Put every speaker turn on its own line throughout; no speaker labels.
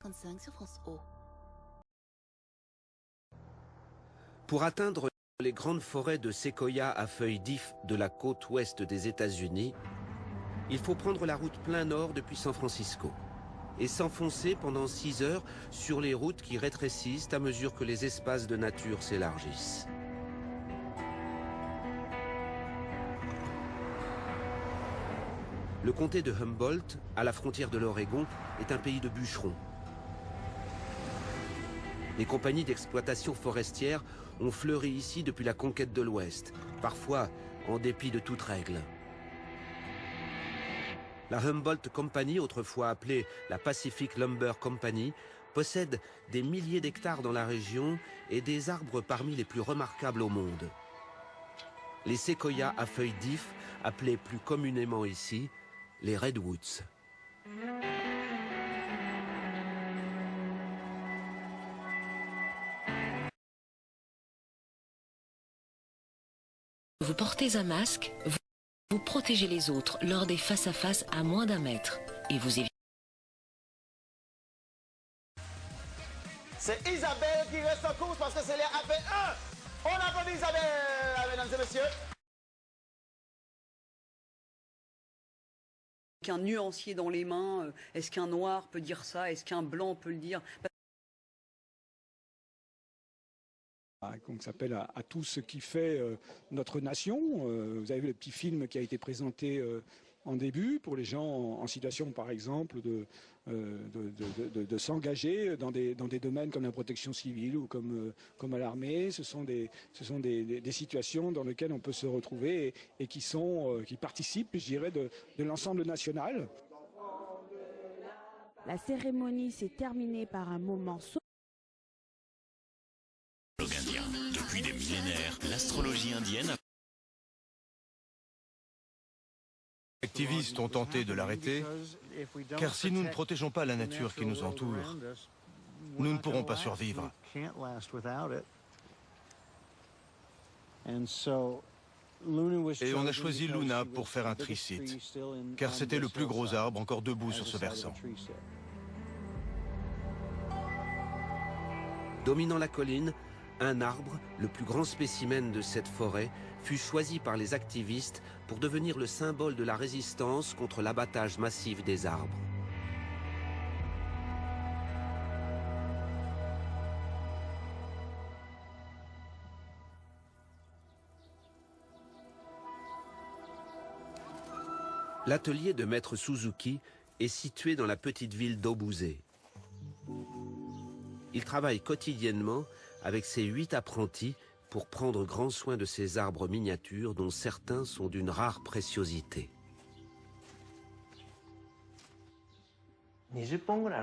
55 sur France O.
Pour atteindre les grandes forêts de séquoia à feuilles d'if de la côte ouest des États-Unis, il faut prendre la route plein nord depuis San Francisco et s'enfoncer pendant 6 heures sur les routes qui rétrécissent à mesure que les espaces de nature s'élargissent. Le comté de Humboldt, à la frontière de l'Oregon, est un pays de bûcherons. Les compagnies d'exploitation forestière ont fleuri ici depuis la conquête de l'Ouest, parfois en dépit de toute règle. La Humboldt Company, autrefois appelée la Pacific Lumber Company, possède des milliers d'hectares dans la région et des arbres parmi les plus remarquables au monde. Les séquoias à feuilles d'if, appelés plus communément ici les Redwoods.
Vous portez un masque, vous protégez les autres lors des face-à-face à moins d'1 mètre et vous évitez.
C'est Isabelle qui reste en course parce que c'est les AP1. On applaudit Isabelle, mesdames et messieurs.
Qu'un nuancier dans les mains, est-ce qu'un noir peut dire ça? Est-ce qu'un blanc peut le dire?
On s'appelle à tout ce qui fait notre nation. Vous avez vu le petit film qui a été présenté en début pour les gens en situation, par exemple, de s'engager dans des domaines comme la protection civile ou comme à l'armée. Ce sont des situations dans lesquelles on peut se retrouver et qui participent, je dirais, de l'ensemble national.
La cérémonie s'est terminée par un moment
Indien. Depuis des millénaires, l'astrologie indienne.
Les activistes ont tenté de l'arrêter, car si nous ne protégeons pas la nature qui nous entoure, nous ne pourrons pas survivre. Et on a choisi Luna pour faire un tricite, car c'était le plus gros arbre encore debout sur ce versant.
Dominant la colline, un arbre, le plus grand spécimen de cette forêt, fut choisi par les activistes pour devenir le symbole de la résistance contre l'abattage massif des arbres. L'atelier de Maître Suzuki est situé dans la petite ville d'Obuse. Il travaille quotidiennement avec ses 8 apprentis pour prendre grand soin de ces arbres miniatures dont certains sont d'une rare préciosité.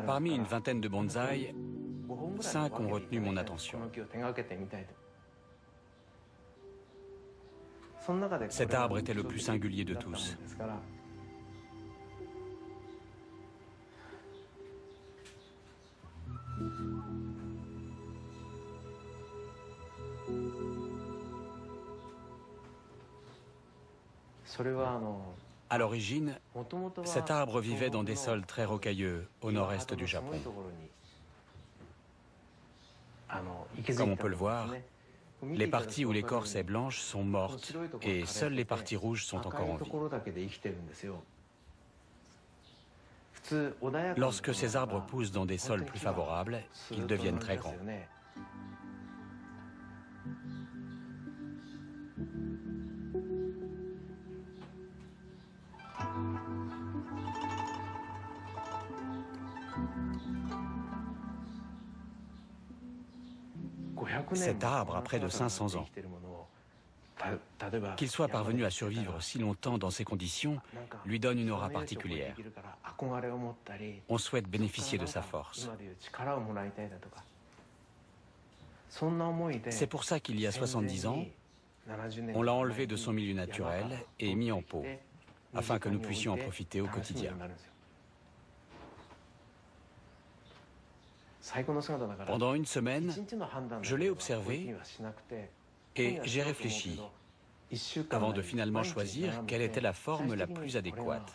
Parmi une vingtaine de bonsaïs, 5 ont retenu mon attention. Cet arbre était le plus singulier de tous. À l'origine, cet arbre vivait dans des sols très rocailleux au nord-est du Japon. Comme on peut le voir, les parties où l'écorce est blanche sont mortes et seules les parties rouges sont encore en vie. Lorsque ces arbres poussent dans des sols plus favorables, ils deviennent très grands. Cet arbre a près de 500 ans. Qu'il soit parvenu à survivre si longtemps dans ces conditions lui donne une aura particulière. On souhaite bénéficier de sa force. C'est pour ça qu'il y a 70 ans, on l'a enlevé de son milieu naturel et mis en pot, afin que nous puissions en profiter au quotidien. Pendant une semaine, je l'ai observé et j'ai réfléchi avant de finalement choisir quelle était la forme la plus adéquate.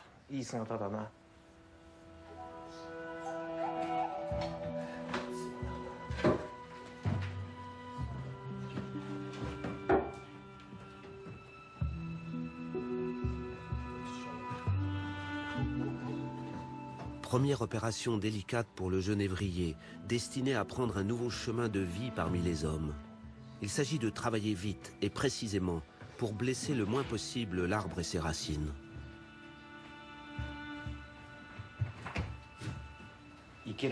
Première opération délicate pour le jeune évrier, destinée à prendre un nouveau chemin de vie parmi les hommes. Il s'agit de travailler vite et précisément pour blesser le moins possible l'arbre et ses racines.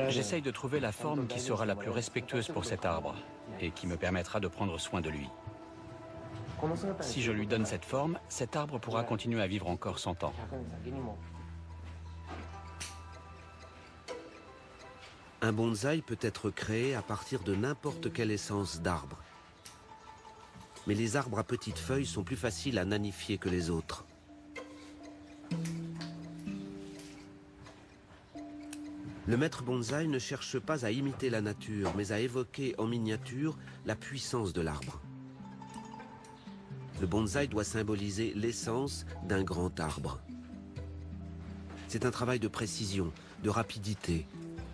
J'essaye de trouver la forme qui sera la plus respectueuse pour cet arbre et qui me permettra de prendre soin de lui. Si je lui donne cette forme, cet arbre pourra continuer à vivre encore 100 ans.
Un bonsaï peut être créé à partir de n'importe quelle essence d'arbre. Mais les arbres à petites feuilles sont plus faciles à nanifier que les autres. Le maître bonsaï ne cherche pas à imiter la nature, mais à évoquer en miniature la puissance de l'arbre. Le bonsaï doit symboliser l'essence d'un grand arbre. C'est un travail de précision, de rapidité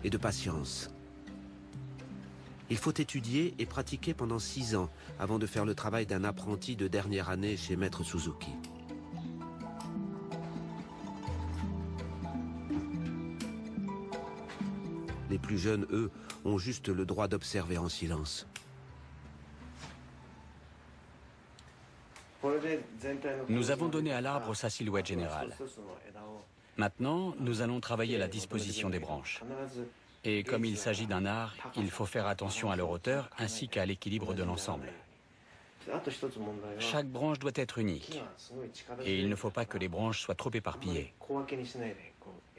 et de patience. Il faut étudier et pratiquer pendant 6 ans avant de faire le travail d'un apprenti de dernière année chez Maître Suzuki. Les plus jeunes, eux, ont juste le droit d'observer en silence.
Nous avons donné à l'arbre sa silhouette générale. Maintenant, nous allons travailler la disposition des branches. Et comme il s'agit d'un art, il faut faire attention à leur hauteur ainsi qu'à l'équilibre de l'ensemble. Chaque branche doit être unique. Et il ne faut pas que les branches soient trop éparpillées.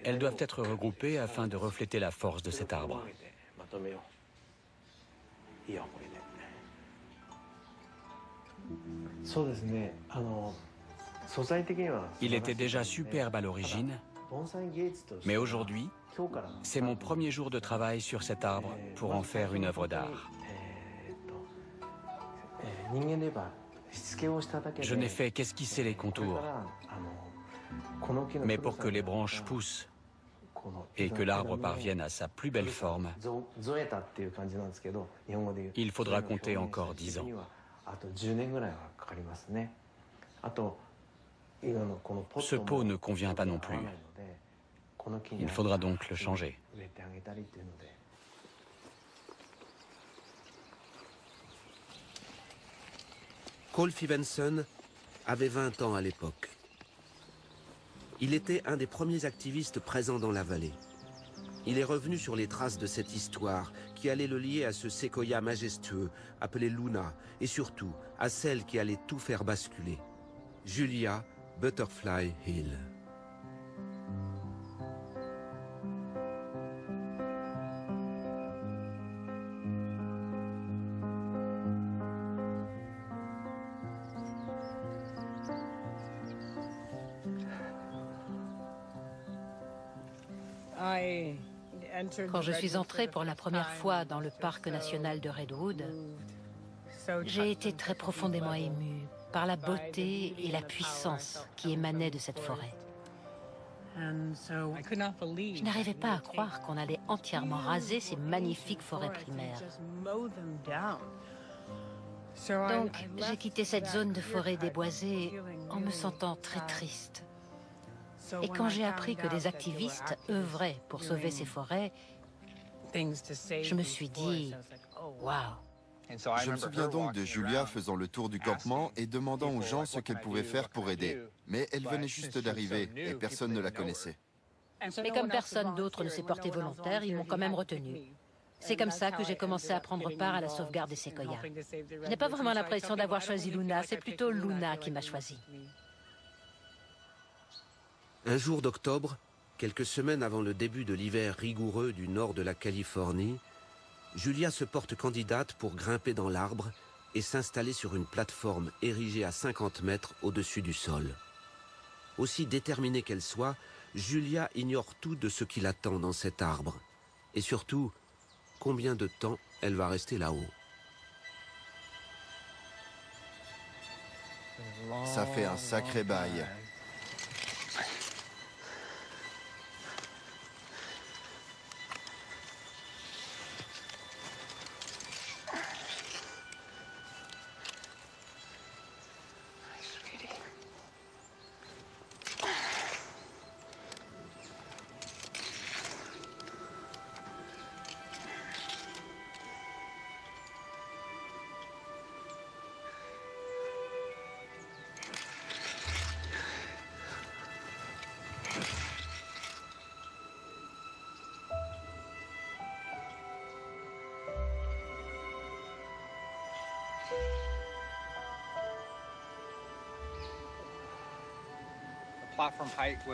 Elles doivent être regroupées afin de refléter la force de cet arbre. Il était déjà superbe à l'origine, mais aujourd'hui, c'est mon premier jour de travail sur cet arbre pour en faire une œuvre d'art. Je n'ai fait qu'esquisser les contours, mais pour que les branches poussent et que l'arbre parvienne à sa plus belle forme, il faudra compter encore 10 ans. Ce pot ne convient pas non plus. Il faudra donc le changer.
Paul Fivenson avait 20 ans à l'époque. Il était un des premiers activistes présents dans la vallée. Il est revenu sur les traces de cette histoire qui allait le lier à ce séquoia majestueux appelé Luna et surtout à celle qui allait tout faire basculer, Julia Butterfly Hill.
Quand je suis entrée pour la première fois dans le parc national de Redwood, j'ai été très profondément émue par la beauté et la puissance qui émanaient de cette forêt. Je n'arrivais pas à croire qu'on allait entièrement raser ces magnifiques forêts primaires. Donc, j'ai quitté cette zone de forêt déboisée en me sentant très triste. Et quand j'ai appris que des activistes œuvraient pour sauver ces forêts, je me suis dit, waouh!
Je me souviens donc de Julia faisant le tour du campement et demandant aux gens ce qu'elle pouvait faire pour aider. Mais elle venait juste d'arriver et personne ne la connaissait.
Mais comme personne d'autre ne s'est porté volontaire, ils m'ont quand même retenu. C'est comme ça que j'ai commencé à prendre part à la sauvegarde des séquoias. Je n'ai pas vraiment l'impression d'avoir choisi Luna, c'est plutôt Luna qui m'a choisi.
Un jour d'octobre, quelques semaines avant le début de l'hiver rigoureux du nord de la Californie, Julia se porte candidate pour grimper dans l'arbre et s'installer sur une plateforme érigée à 50 mètres au-dessus du sol. Aussi déterminée qu'elle soit, Julia ignore tout de ce qui l'attend dans cet arbre. Et surtout, combien de temps elle va rester là-haut.
Ça fait un sacré bail.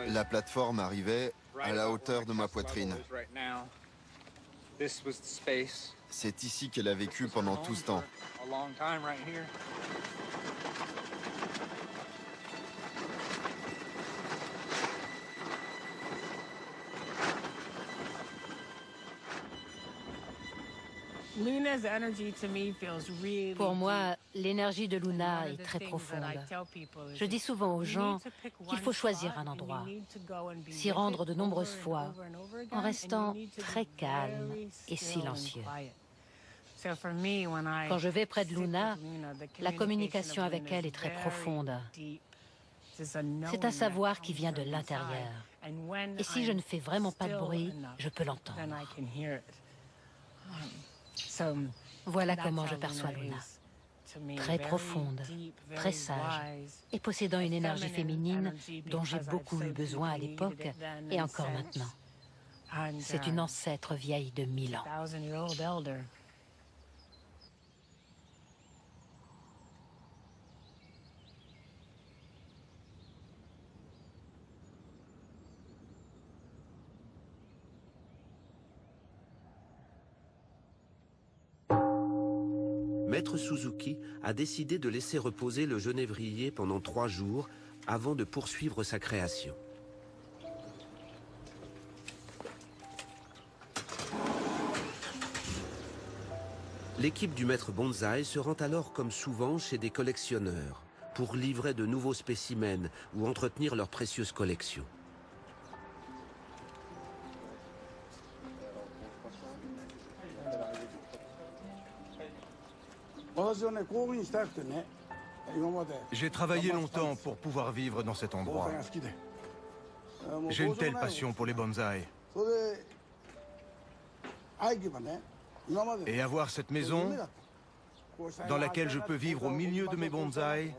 La plateforme arrivait à la hauteur de ma poitrine. C'est ici qu'elle a vécu pendant tout ce temps.
Pour moi, l'énergie de Luna est très profonde. Je dis souvent aux gens qu'il faut choisir un endroit, s'y rendre de nombreuses fois, en restant très calme et silencieux. Quand je vais près de Luna, la communication avec elle est très profonde. C'est un savoir qui vient de l'intérieur. Et si je ne fais vraiment pas de bruit, je peux l'entendre. Voilà comment je perçois Luna. Très profonde, très sage, et possédant une énergie féminine dont j'ai beaucoup eu besoin à l'époque et encore maintenant. C'est une ancêtre vieille de 1000 ans.
Maître Suzuki a décidé de laisser reposer le genévrier pendant 3 jours avant de poursuivre sa création. L'équipe du maître bonsaï se rend alors comme souvent chez des collectionneurs pour livrer de nouveaux spécimens ou entretenir leur précieuse collection.
J'ai travaillé longtemps pour pouvoir vivre dans cet endroit. J'ai une telle passion pour les bonsaïs. Et avoir cette maison dans laquelle je peux vivre au milieu de mes bonsaïs,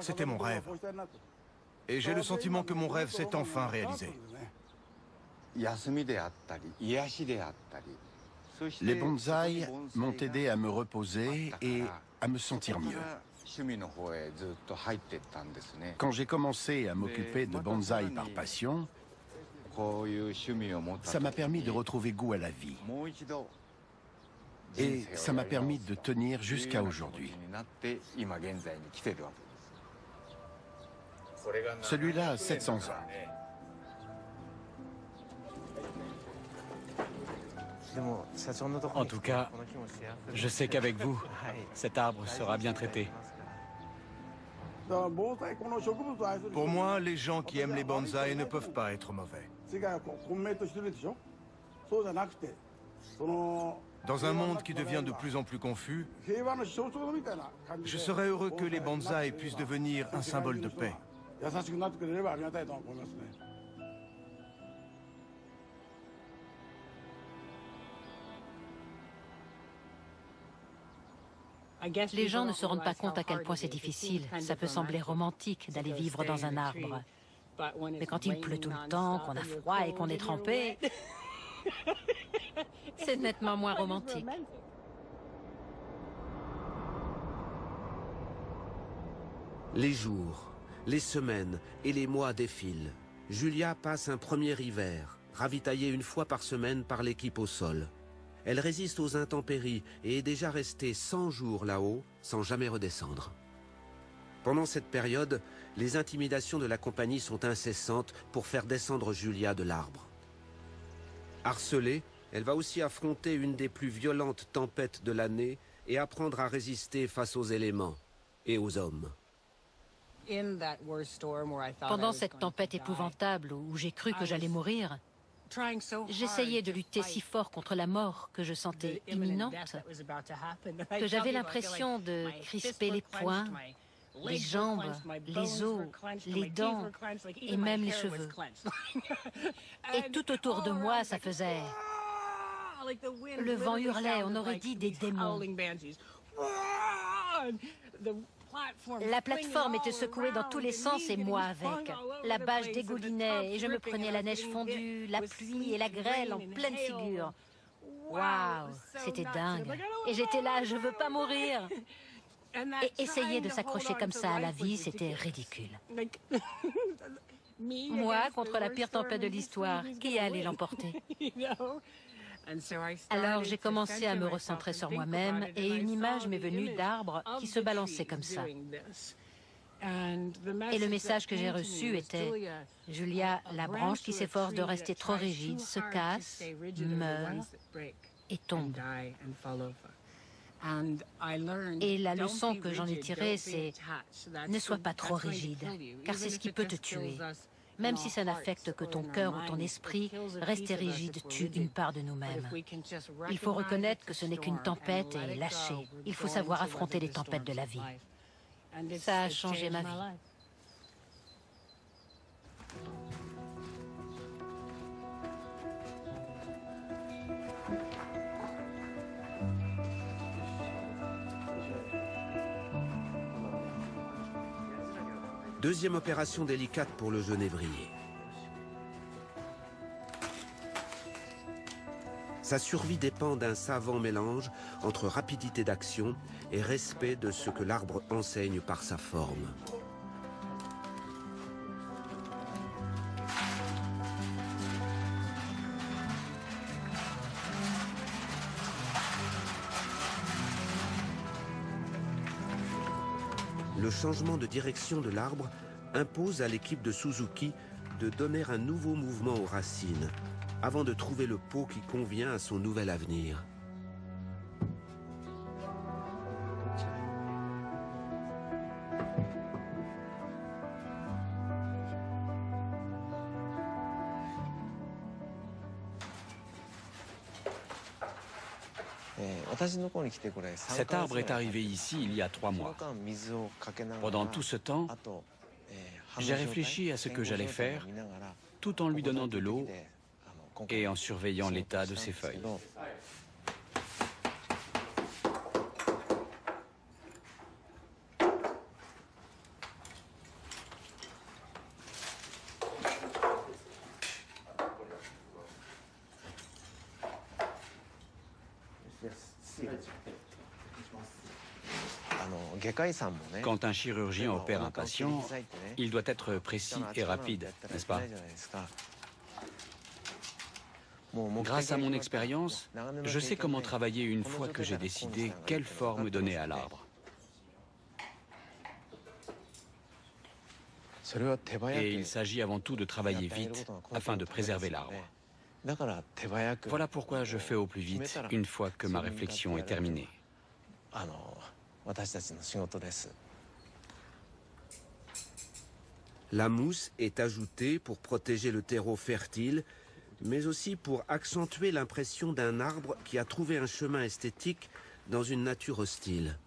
c'était mon rêve. Et j'ai le sentiment que mon rêve s'est enfin réalisé.
Les bonsaïs m'ont aidé à me reposer et à me sentir mieux. Quand j'ai commencé à m'occuper de bonsaï par passion, ça m'a permis de retrouver goût à la vie. Et ça m'a permis de tenir jusqu'à aujourd'hui. Celui-là a 700 ans.
En tout cas, je sais qu'avec vous, cet arbre sera bien traité.
Pour moi, les gens qui aiment les bonsaïs ne peuvent pas être mauvais. Dans un monde qui devient de plus en plus confus, je serais heureux que les bonsaïs puissent devenir un symbole de paix.
Les gens ne se rendent pas compte à quel point c'est difficile. Ça peut sembler romantique d'aller vivre dans un arbre. Mais quand il pleut tout le temps, qu'on a froid et qu'on est trempé, c'est nettement moins romantique.
Les jours, les semaines et les mois défilent. Julia passe un premier hiver, ravitaillée une fois par semaine par l'équipe au sol. Elle résiste aux intempéries et est déjà restée 100 jours là-haut sans jamais redescendre. Pendant cette période, les intimidations de la compagnie sont incessantes pour faire descendre Julia de l'arbre. Harcelée, elle va aussi affronter une des plus violentes tempêtes de l'année et apprendre à résister face aux éléments et aux hommes.
Pendant cette tempête épouvantable où j'ai cru que j'allais mourir, j'essayais de lutter si fort contre la mort que je sentais imminente que j'avais l'impression de crisper les poings, les jambes, les os, les dents et même les cheveux. Et tout autour de moi, ça faisait... Le vent hurlait, on aurait dit des démons. La plateforme était secouée dans tous les sens et moi avec. La bâche dégoulinait et je me prenais la neige fondue, la pluie et la grêle en pleine figure. Waouh, c'était dingue. Et j'étais là, je veux pas mourir. Et essayer de s'accrocher comme ça à la vie, c'était ridicule. Moi contre la pire tempête de l'histoire. Qui allait l'emporter? Alors j'ai commencé à me recentrer sur moi-même et une image m'est venue d'arbres qui se balançaient comme ça. Et le message que j'ai reçu était « Julia, la branche qui s'efforce de rester trop rigide se casse, meurt et tombe. » Et la leçon que j'en ai tirée, c'est « Ne sois pas trop rigide, car c'est ce qui peut te tuer. Même si ça n'affecte que ton cœur ou ton esprit, rester rigide tue une part de nous-mêmes. Il faut reconnaître que ce n'est qu'une tempête et lâcher. Il faut savoir affronter les tempêtes de la vie. » Ça a changé ma vie.
Deuxième opération délicate pour le genévrier. Sa survie dépend d'un savant mélange entre rapidité d'action et respect de ce que l'arbre enseigne par sa forme. Le changement de direction de l'arbre impose à l'équipe de Suzuki de donner un nouveau mouvement aux racines, avant de trouver le pot qui convient à son nouvel avenir.
Cet arbre est arrivé ici il y a 3 mois. Pendant tout ce temps, j'ai réfléchi à ce que j'allais faire, tout en lui donnant de l'eau et en surveillant l'état de ses feuilles. Quand un chirurgien opère un patient, il doit être précis et rapide, n'est-ce pas? Grâce à mon expérience, je sais comment travailler une fois que j'ai décidé quelle forme donner à l'arbre. Et il s'agit avant tout de travailler vite afin de préserver l'arbre. Voilà pourquoi je fais au plus vite une fois que ma réflexion est terminée.
La mousse est ajoutée pour protéger le terreau fertile, mais aussi pour accentuer l'impression d'un arbre qui a trouvé un chemin esthétique dans une nature hostile.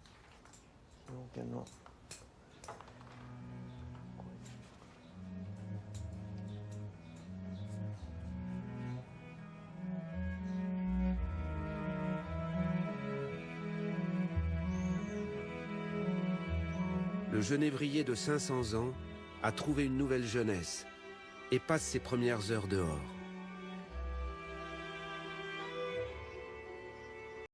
Le genévrier de 500 ans a trouvé une nouvelle jeunesse et passe ses premières heures dehors.